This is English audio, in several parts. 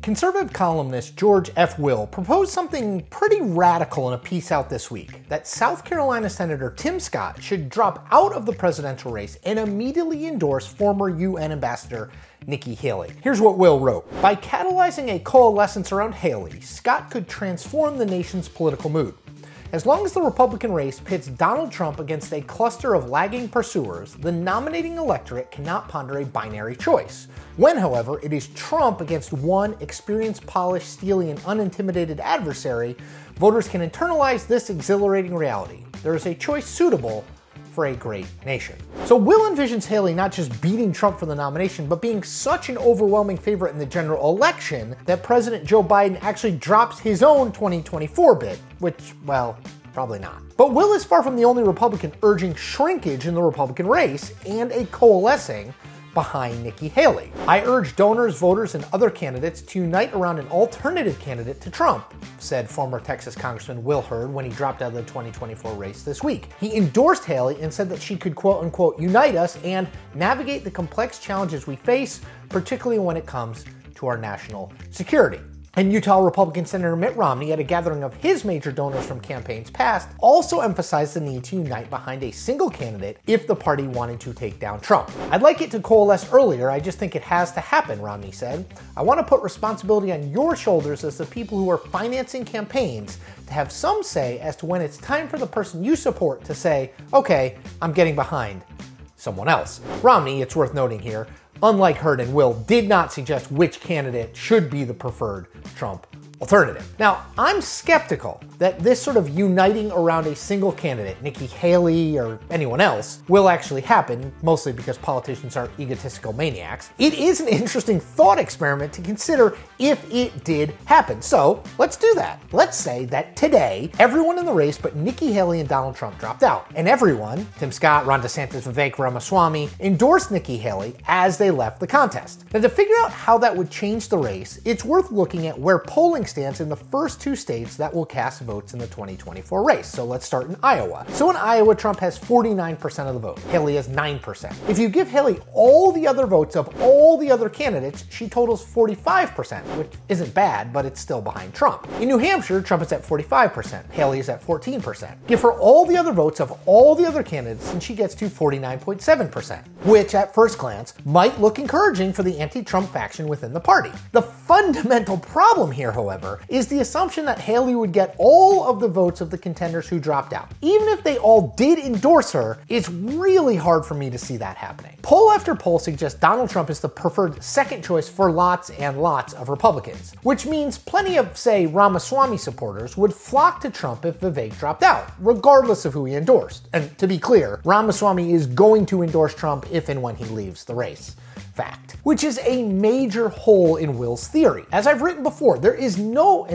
Conservative columnist George F. Will proposed something pretty radical in a piece out this week, that South Carolina Senator Tim Scott should drop out of the presidential race and immediately endorse former UN Ambassador Nikki Haley. Here's what Will wrote. By catalyzing a coalescence around Haley, Scott could transform the nation's political mood. As long as the Republican race pits Donald Trump against a cluster of lagging pursuers, the nominating electorate cannot ponder a binary choice. When, however, it is Trump against one experienced, polished, steely, and unintimidated adversary, voters can internalize this exhilarating reality. There is a choice suitable for a great nation. So Will envisions Haley not just beating Trump for the nomination, but being such an overwhelming favorite in the general election that President Joe Biden actually drops his own 2024 bid, which, well, probably not. But Will is far from the only Republican urging shrinkage in the Republican race and a coalescing behind Nikki Haley. I urge donors, voters, and other candidates to unite around an alternative candidate to Trump, said former Texas Congressman Will Hurd when he dropped out of the 2024 race this week. He endorsed Haley and said that she could quote unquote unite us and navigate the complex challenges we face, particularly when it comes to our national security. And Utah Republican Senator Mitt Romney, at a gathering of his major donors from campaigns past, also emphasized the need to unite behind a single candidate if the party wanted to take down Trump. I'd like it to coalesce earlier, I just think it has to happen, Romney said. I want to put responsibility on your shoulders as the people who are financing campaigns to have some say as to when it's time for the person you support to say, okay, I'm getting behind someone else. Romney, it's worth noting here, unlike Hurd and Will, did not suggest which candidate should be the preferred Trump alternative. Now, I'm skeptical that this sort of uniting around a single candidate, Nikki Haley or anyone else, will actually happen, mostly because politicians are egotistical maniacs. It is an interesting thought experiment to consider if it did happen. So let's do that. Let's say that today, everyone in the race but Nikki Haley and Donald Trump dropped out. And everyone, Tim Scott, Ron DeSantis, Vivek Ramaswamy, endorsed Nikki Haley as they left the contest. Now, to figure out how that would change the race, it's worth looking at where polling stands in the first two states that will cast votes in the 2024 race. So let's start in Iowa. So in Iowa, Trump has 49% of the vote. Haley has 9%. If you give Haley all the other votes of all the other candidates, she totals 45%, which isn't bad, but it's still behind Trump. In New Hampshire, Trump is at 45%. Haley is at 14%. Give her all the other votes of all the other candidates and she gets to 49.7%, which at first glance might look encouraging for the anti-Trump faction within the party. The fundamental problem here, however, is the assumption that Haley would get all of the votes of the contenders who dropped out. Even if they all did endorse her, it's really hard for me to see that happening. Poll after poll suggests Donald Trump is the preferred second choice for lots and lots of Republicans, which means plenty of, say, Ramaswamy supporters would flock to Trump if Vivek dropped out, regardless of who he endorsed. And to be clear, Ramaswamy is going to endorse Trump if and when he leaves the race. Fact. Which is a major hole in Will's theory. As I've written before, there's no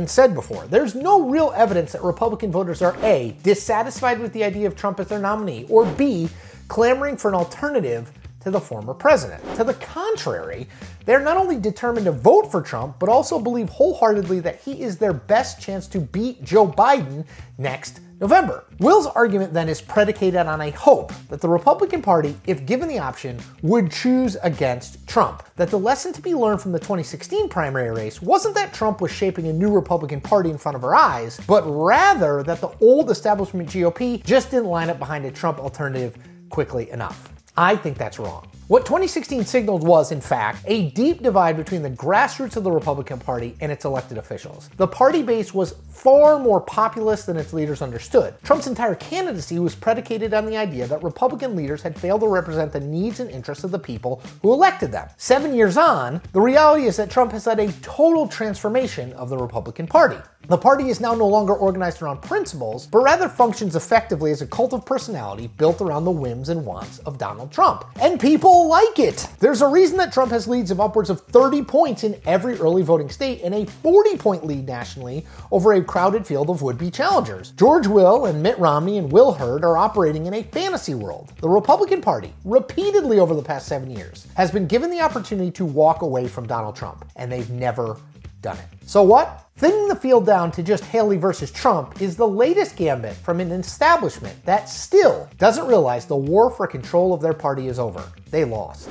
real evidence that Republican voters are A, dissatisfied with the idea of Trump as their nominee, or B, clamoring for an alternative to the former president. To the contrary, they're not only determined to vote for Trump, but also believe wholeheartedly that he is their best chance to beat Joe Biden next November. Will's argument then is predicated on a hope that the Republican Party, if given the option, would choose against Trump. That the lesson to be learned from the 2016 primary race wasn't that Trump was shaping a new Republican Party in front of our eyes, but rather that the old establishment GOP just didn't line up behind a Trump alternative quickly enough. I think that's wrong. What 2016 signaled was, in fact, a deep divide between the grassroots of the Republican Party and its elected officials. The party base was far more populist than its leaders understood. Trump's entire candidacy was predicated on the idea that Republican leaders had failed to represent the needs and interests of the people who elected them. 7 years on, the reality is that Trump has led a total transformation of the Republican Party. The party is now no longer organized around principles, but rather functions effectively as a cult of personality built around the whims and wants of Donald Trump. And people like it! There's a reason that Trump has leads of upwards of 30 points in every early voting state and a 40-point lead nationally over a crowded field of would-be challengers. George Will and Mitt Romney and Will Hurd are operating in a fantasy world. The Republican Party, repeatedly over the past 7 years, has been given the opportunity to walk away from Donald Trump, and they've never done it. So what? Thinning the field down to just Haley versus Trump is the latest gambit from an establishment that still doesn't realize the war for control of their party is over. They lost.